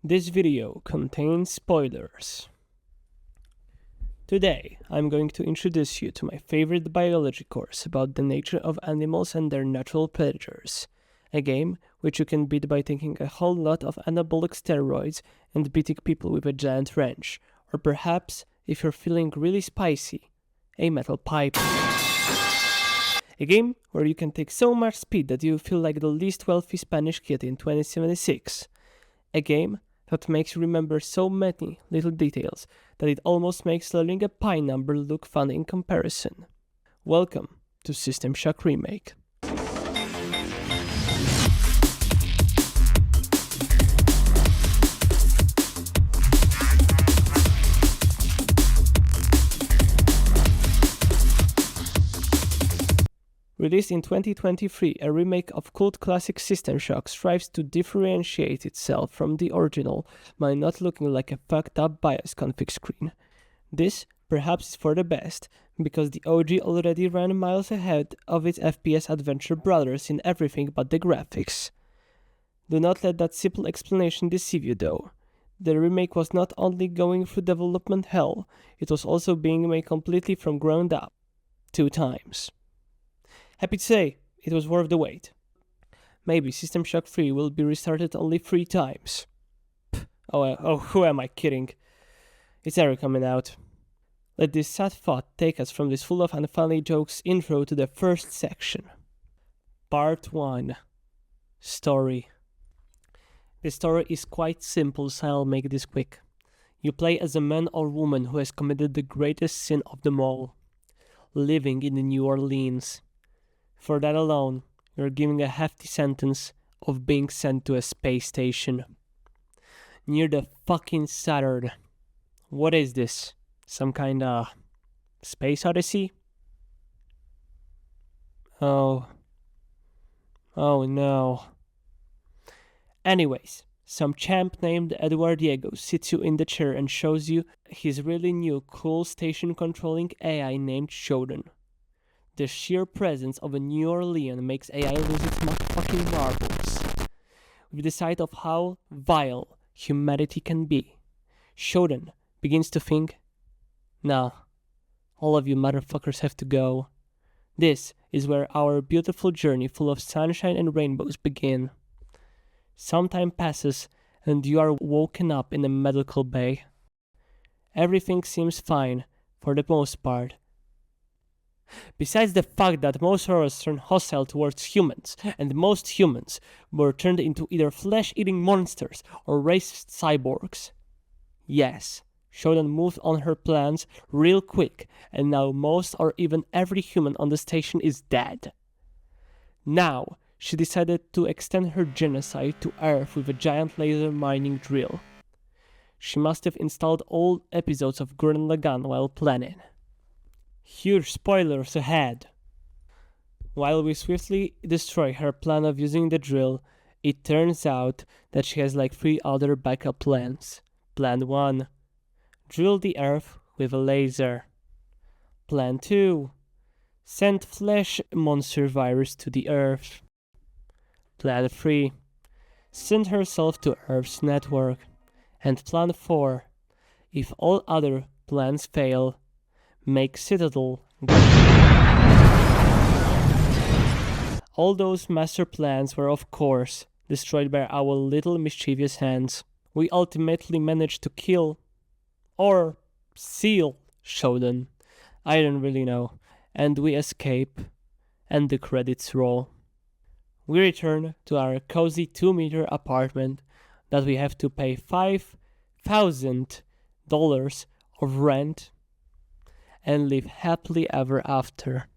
This video contains spoilers. Today, I'm going to introduce you to my favorite biology course about the nature of animals and their natural predators. A game which you can beat by taking a whole lot of anabolic steroids and beating people with a giant wrench. Or perhaps, if you're feeling really spicy, a metal pipe. A game where you can take so much speed that you feel like the least wealthy Spanish kid in 2076. A game that makes you remember so many little details that it almost makes learning a pi number look fun in comparison. Welcome to System Shock Remake. Released in 2023, a remake of cult classic System Shock strives to differentiate itself from the original by not looking like a fucked up BIOS config screen. This, perhaps, is for the best, because the OG already ran miles ahead of its FPS adventure brothers in everything but the graphics. Do not let that simple explanation deceive you though. The remake was not only going through development hell, it was also being made completely from ground up. 2 times. Happy to say, it was worth the wait. Maybe System Shock 3 will be restarted only 3 times. Who am I kidding? It's Eric coming out. Let this sad thought take us from this full of unfunny jokes intro to the first section. Part 1. Story. The story is quite simple, so I'll make this quick. You play as a man or woman who has committed the greatest sin of them all, living in New Orleans. For that alone, you're giving a hefty sentence of being sent to a space station. Near the fucking Saturn. What is this? Some kinda space odyssey? Oh no. Anyways, some champ named Edward Diego sits you in the chair and shows you his really new cool station controlling AI named Shodan. The sheer presence of a New Orleans makes AI lose its motherfucking marbles. With the sight of how vile humanity can be, Shodan begins to think, nah, all of you motherfuckers have to go. This is where our beautiful journey full of sunshine and rainbows begin. Some time passes and you are woken up in a medical bay. Everything seems fine for the most part. Besides the fact that most horrors turn hostile towards humans, and most humans were turned into either flesh-eating monsters or racist cyborgs. Yes, Shodan moved on her plans real quick, and now most or even every human on the station is dead. Now, she decided to extend her genocide to Earth with a giant laser mining drill. She must have installed old episodes of Gurren Lagann while planning. Huge spoilers ahead! While we swiftly destroy her plan of using the drill, it turns out that she has like 3 other backup plans. Plan 1. Drill the Earth with a laser. Plan 2. Send flesh monster virus to the Earth. Plan 3. Send herself to Earth's network. And Plan 4. If all other plans fail, make Citadel. All those master plans were, of course, destroyed by our little mischievous hands. We ultimately managed to kill, or seal, Shodan. I don't really know. And we escape, and the credits roll. We return to our cozy 2-meter apartment that we have to pay $5,000 of rent and live happily ever after.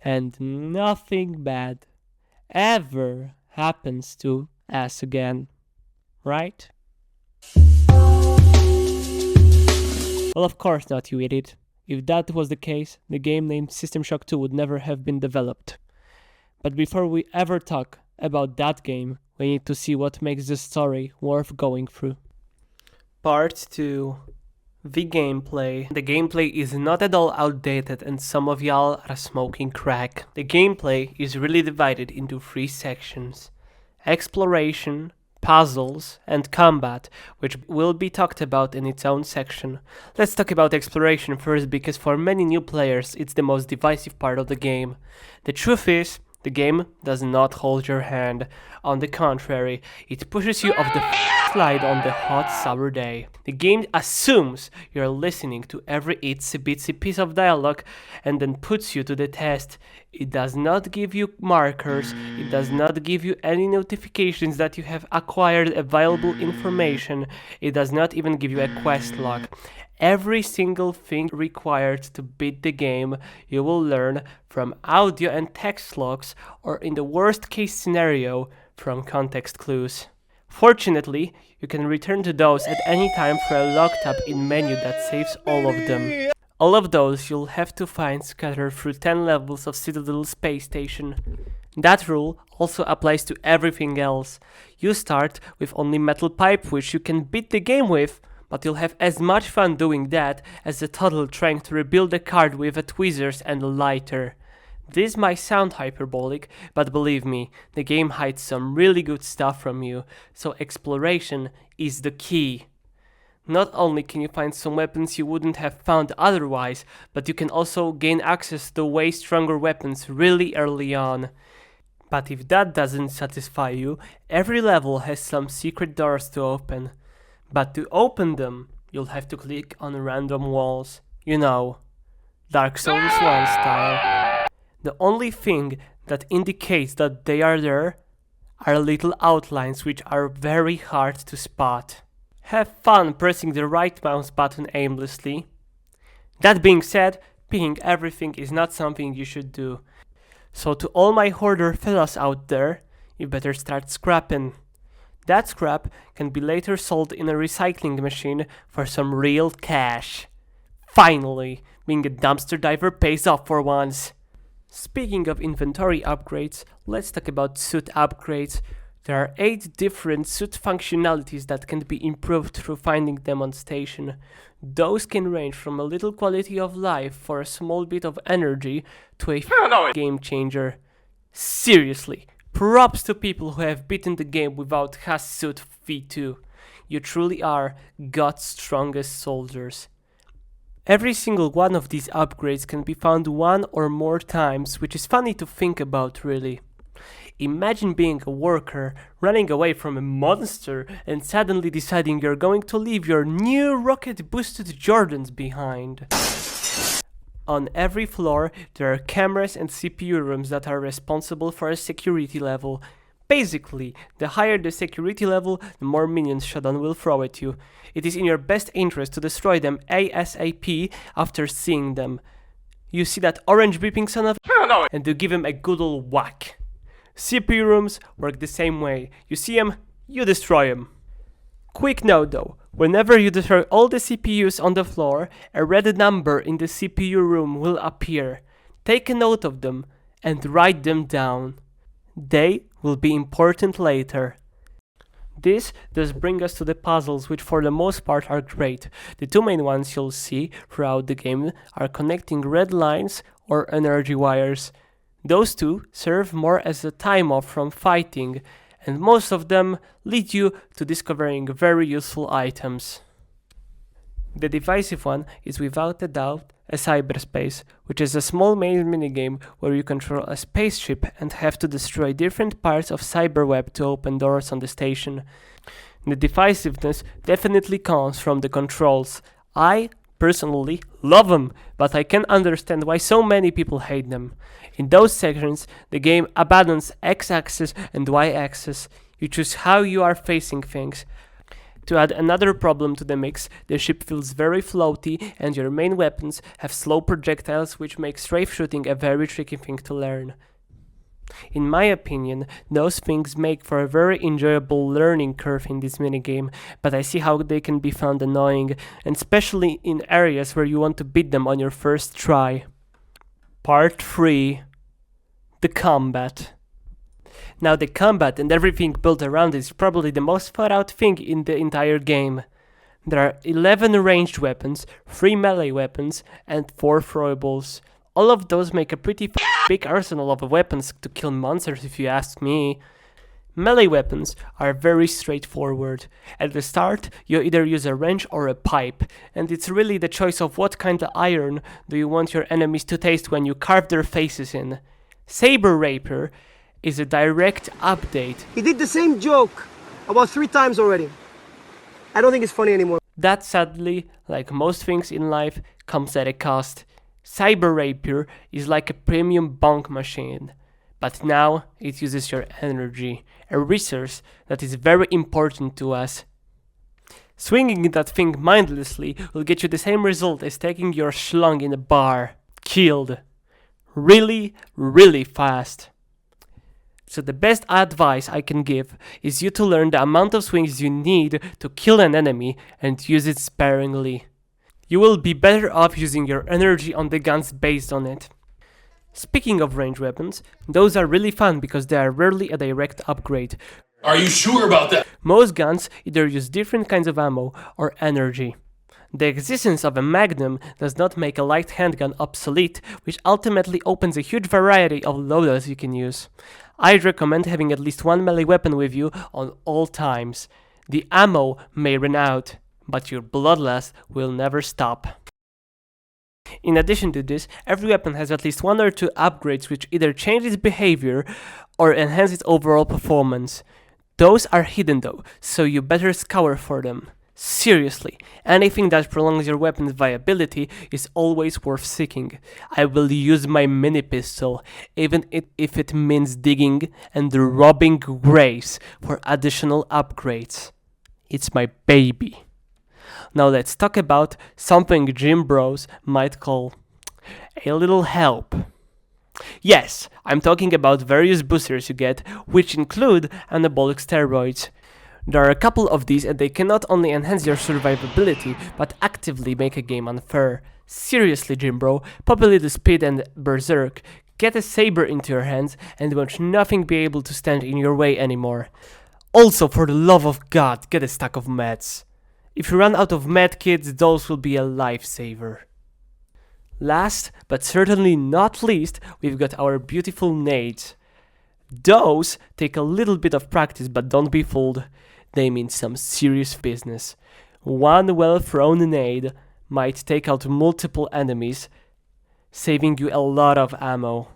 And nothing bad ever happens to us again. Right? Well, of course not, you idiot. If that was the case, the game named System Shock 2 would never have been developed. But before we ever talk about that game, we need to see what makes the story worth going through. Part 2. The gameplay. The gameplay is not at all outdated and some of y'all are smoking crack. The gameplay is really divided into 3 sections. Exploration, puzzles, and combat, which will be talked about in its own section. Let's talk about exploration first, because for many new players it's the most divisive part of the game. The truth is, the game does not hold your hand. On the contrary, it pushes you off the slide on the hot summer day. The game assumes you're listening to every itsy bitsy piece of dialogue and then puts you to the test. It does not give you markers, it does not give you any notifications that you have acquired available information, it does not even give you a quest log. Every single thing required to beat the game you will learn from audio and text logs, or in the worst case scenario, from context clues. Fortunately, you can return to those at any time for a log tab in menu that saves all of them. All of those you'll have to find scattered through 10 levels of Citadel Space Station. That rule also applies to everything else. You start with only metal pipe, which you can beat the game with, but you'll have as much fun doing that as a toddler trying to rebuild a card with a tweezers and a lighter. This might sound hyperbolic, but believe me, the game hides some really good stuff from you, so exploration is the key. Not only can you find some weapons you wouldn't have found otherwise, but you can also gain access to way stronger weapons really early on. But if that doesn't satisfy you, every level has some secret doors to open. But to open them, you'll have to click on random walls. You know, Dark Souls 1 style. The only thing that indicates that they are there are little outlines which are very hard to spot. Have fun pressing the right mouse button aimlessly. That being said, picking everything is not something you should do. So to all my hoarder fellas out there, you better start scrapping. That scrap can be later sold in a recycling machine for some real cash. Finally, being a dumpster diver pays off for once. Speaking of inventory upgrades, let's talk about suit upgrades. There are 8 different suit functionalities that can be improved through finding them on station. Those can range from a little quality of life for a small bit of energy to a game changer. Seriously, props to people who have beaten the game without Has Suit V2. You truly are God's strongest soldiers. Every single one of these upgrades can be found 1 or more times, which is funny to think about really. Imagine being a worker, running away from a monster, and suddenly deciding you're going to leave your new rocket-boosted Jordans behind. On every floor, there are cameras and CPU rooms that are responsible for a security level. Basically, the higher the security level, the more minions Shodan will throw at you. It is in your best interest to destroy them ASAP after seeing them. You see that orange beeping son of a, and you give him a good old whack. CPU rooms work the same way. You see them, you destroy them. Quick note though, whenever you destroy all the CPUs on the floor, a red number in the CPU room will appear. Take a note of them and write them down. They will be important later. This does bring us to the puzzles, which for the most part are great. The 2 main ones you'll see throughout the game are connecting red lines or energy wires. Those 2 serve more as a time off from fighting, and most of them lead you to discovering very useful items. The divisive one is without a doubt a cyberspace, which is a small main minigame where you control a spaceship and have to destroy different parts of cyberweb to open doors on the station. The divisiveness definitely comes from the controls. I personally love them, but I can understand why so many people hate them. In those sections, the game abandons x-axis and y-axis. You choose how you are facing things. To add another problem to the mix, the ship feels very floaty and your main weapons have slow projectiles, which makes strafe shooting a very tricky thing to learn. In my opinion, those things make for a very enjoyable learning curve in this minigame, but I see how they can be found annoying, and especially in areas where you want to beat them on your first try. Part 3. The combat. Now the combat and everything built around it is probably the most thought out thing in the entire game. There are 11 ranged weapons, 3 melee weapons, and 4 throwables. All of those make a pretty big arsenal of weapons to kill monsters if you ask me. Melee weapons are very straightforward. At the start, you either use a wrench or a pipe, and it's really the choice of what kind of iron do you want your enemies to taste when you carve their faces in. Saber Rapier is a direct update. He did the same joke about 3 times already. I don't think it's funny anymore. That sadly, like most things in life, comes at a cost. Saber Rapier is like a premium bunk machine, but now it uses your energy, a resource that is very important to us. Swinging that thing mindlessly will get you the same result as taking your schlong in a bar. Killed. Really, really fast. So the best advice I can give is you to learn the amount of swings you need to kill an enemy and use it sparingly. You will be better off using your energy on the guns based on it. Speaking of range weapons, those are really fun because they are rarely a direct upgrade. Are you sure about that? Most guns either use different kinds of ammo or energy. The existence of a magnum does not make a light handgun obsolete, which ultimately opens a huge variety of loadouts you can use. I'd recommend having at least one melee weapon with you on all times. The ammo may run out, but your bloodlust will never stop. In addition to this, every weapon has at least 1 or 2 upgrades which either change its behavior or enhance its overall performance. Those are hidden though, so you better scour for them. Seriously, anything that prolongs your weapon's viability is always worth seeking. I will use my mini pistol, even if it means digging and robbing graves for additional upgrades. It's my baby. Now let's talk about something gym bros might call a little help. Yes, I'm talking about various boosters you get, which include anabolic steroids. There are a couple of these and they can not only enhance your survivability, but actively make a game unfair. Seriously, gym bro, pop a little speed and berserk, get a saber into your hands and watch nothing be able to stand in your way anymore. Also, for the love of God, get a stack of meds. If you run out of med kits, those will be a lifesaver. Last, but certainly not least, we've got our beautiful nades. Those take a little bit of practice, but don't be fooled. They mean some serious business. One well-thrown nade might take out multiple enemies, saving you a lot of ammo.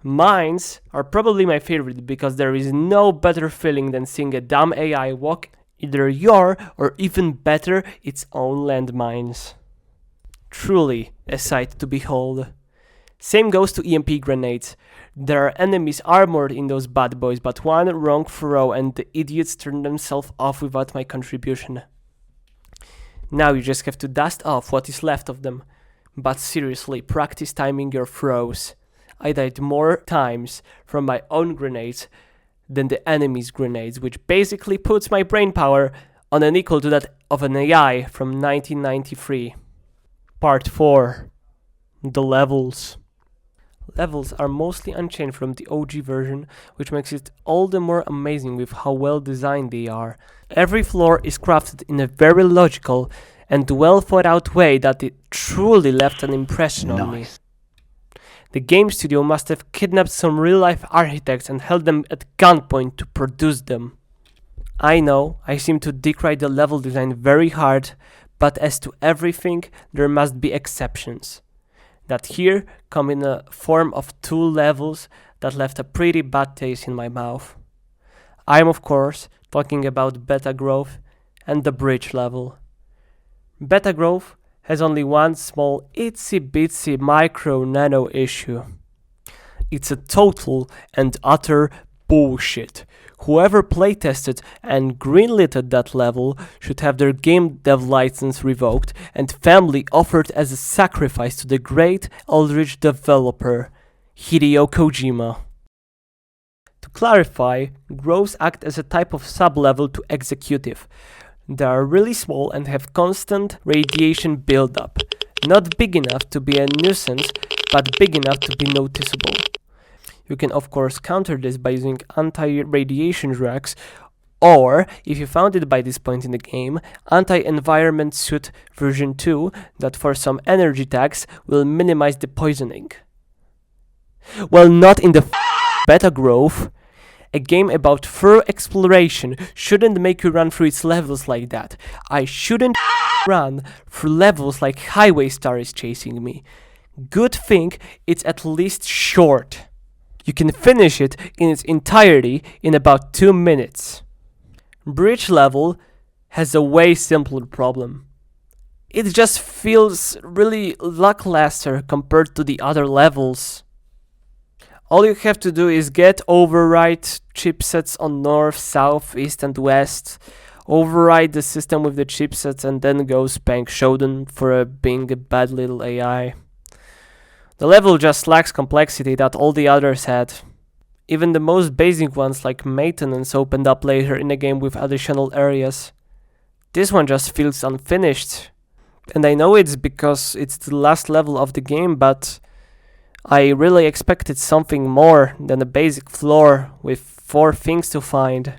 Mines are probably my favorite because there is no better feeling than seeing a dumb AI walk either your or even better its own landmines. Truly a sight to behold. Same goes to EMP grenades. There are enemies armored in those bad boys, but one wrong throw and the idiots turn themselves off without my contribution. Now you just have to dust off what is left of them. But seriously, practice timing your throws. I died more times from my own grenades than the enemy's grenades, which basically puts my brain power on an equal to that of an AI from 1993. Part 4. The levels. Levels are mostly unchanged from the OG version, which makes it all the more amazing with how well designed they are. Every floor is crafted in a very logical and well thought out way that it truly left an impression on me. The game studio must have kidnapped some real-life architects and held them at gunpoint to produce them. I know, I seem to decry the level design very hard, but as to everything, there must be exceptions. That here come in a form of 2 levels that left a pretty bad taste in my mouth. I'm of course talking about Beta Grove and the bridge level. Beta Grove has only one small itsy bitsy micro nano issue. It's a total and utter bullshit. Whoever playtested and greenlighted that level should have their game dev license revoked and family offered as a sacrifice to the great eldritch developer, Hideo Kojima. To clarify, groves act as a type of sub-level to executive. They are really small and have constant radiation buildup. Not big enough to be a nuisance, but big enough to be noticeable. You can of course counter this by using anti-radiation drugs, or, if you found it by this point in the game, anti-environment suit version 2 that for some energy tags will minimize the poisoning. Well, not in the Beta Grove. A game about fur exploration shouldn't make you run through its levels like that. I shouldn't run through levels like Highway Star is chasing me. Good thing it's at least short. You can finish it in its entirety in about 2 minutes. Bridge level has a way simpler problem. It just feels really lackluster compared to the other levels. All you have to do is get override chipsets on north, south, east and west, override the system with the chipsets and then go spank Shodan for being a bad little AI. The level just lacks complexity that all the others had. Even the most basic ones like maintenance opened up later in the game with additional areas. This one just feels unfinished. And I know it's because it's the last level of the game, but I really expected something more than a basic floor with 4 things to find.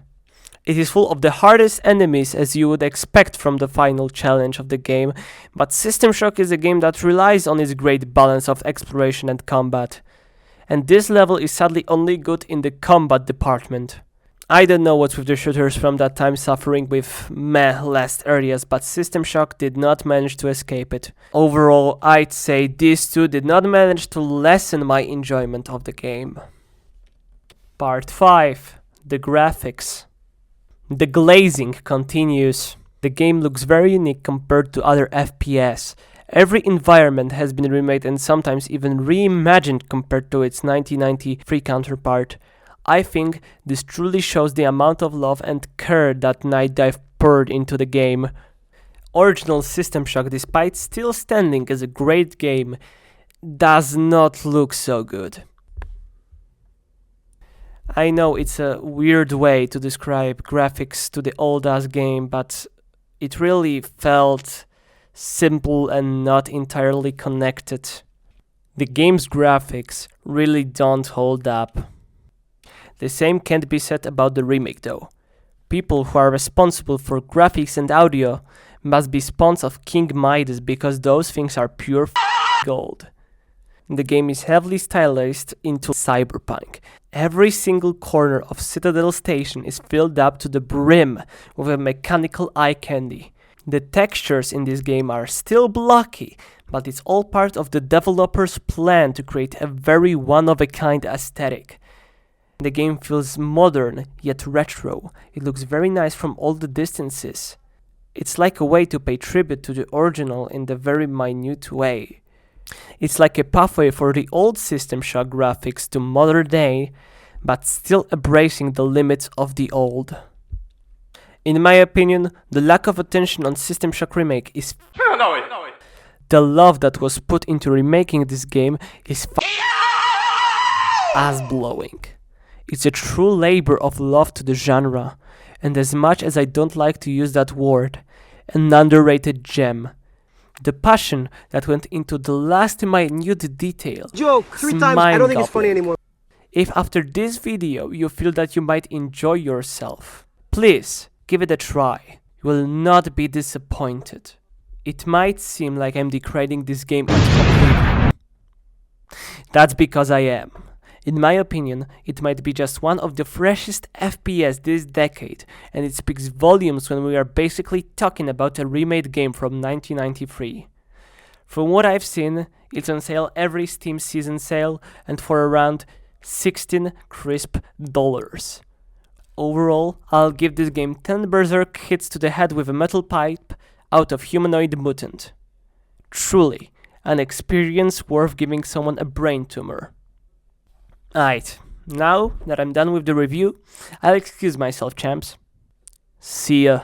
It is full of the hardest enemies as you would expect from the final challenge of the game, but System Shock is a game that relies on its great balance of exploration and combat. And this level is sadly only good in the combat department. I don't know what's with the shooters from that time suffering with meh last areas, but System Shock did not manage to escape it. Overall, I'd say these two did not manage to lessen my enjoyment of the game. Part 5. The graphics. The glazing continues. The game looks very unique compared to other FPS. Every environment has been remade and sometimes even reimagined compared to its 1993 counterpart. I think this truly shows the amount of love and care that Night Dive poured into the game. Original System Shock, despite still standing as a great game, does not look so good. I know it's a weird way to describe graphics to the old-ass game, but it really felt simple and not entirely connected. The game's graphics really don't hold up. The same can't be said about the remake though. People who are responsible for graphics and audio must be spawns of King Midas because those things are pure gold. The game is heavily stylized into cyberpunk. Every single corner of Citadel Station is filled up to the brim with a mechanical eye candy. The textures in this game are still blocky, but it's all part of the developer's plan to create a very one-of-a-kind aesthetic. The game feels modern yet retro. It looks very nice from all the distances. It's like a way to pay tribute to the original in the very minute way. It's like a pathway for the old System Shock graphics to modern day, but still embracing the limits of the old. In my opinion, the lack of attention on System Shock Remake is the love that was put into remaking this game is ass-blowing. It's a true labor of love to the genre, and as much as I don't like to use that word, an underrated gem. The passion that went into the last minute detail. Joke 3 times, I don't think it's funny anymore. If after this video you feel that you might enjoy yourself, please give it a try. You will not be disappointed. It might seem like I'm degrading this game completely. That's because I am. In my opinion, it might be just one of the freshest FPS this decade, and it speaks volumes when we are basically talking about a remade game from 1993. From what I've seen, it's on sale every Steam season sale and for around $16 crisp. Overall, I'll give this game 10 berserk hits to the head with a metal pipe out of humanoid mutant. Truly, an experience worth giving someone a brain tumor. Alright, now that I'm done with the review, I'll excuse myself, champs. See ya.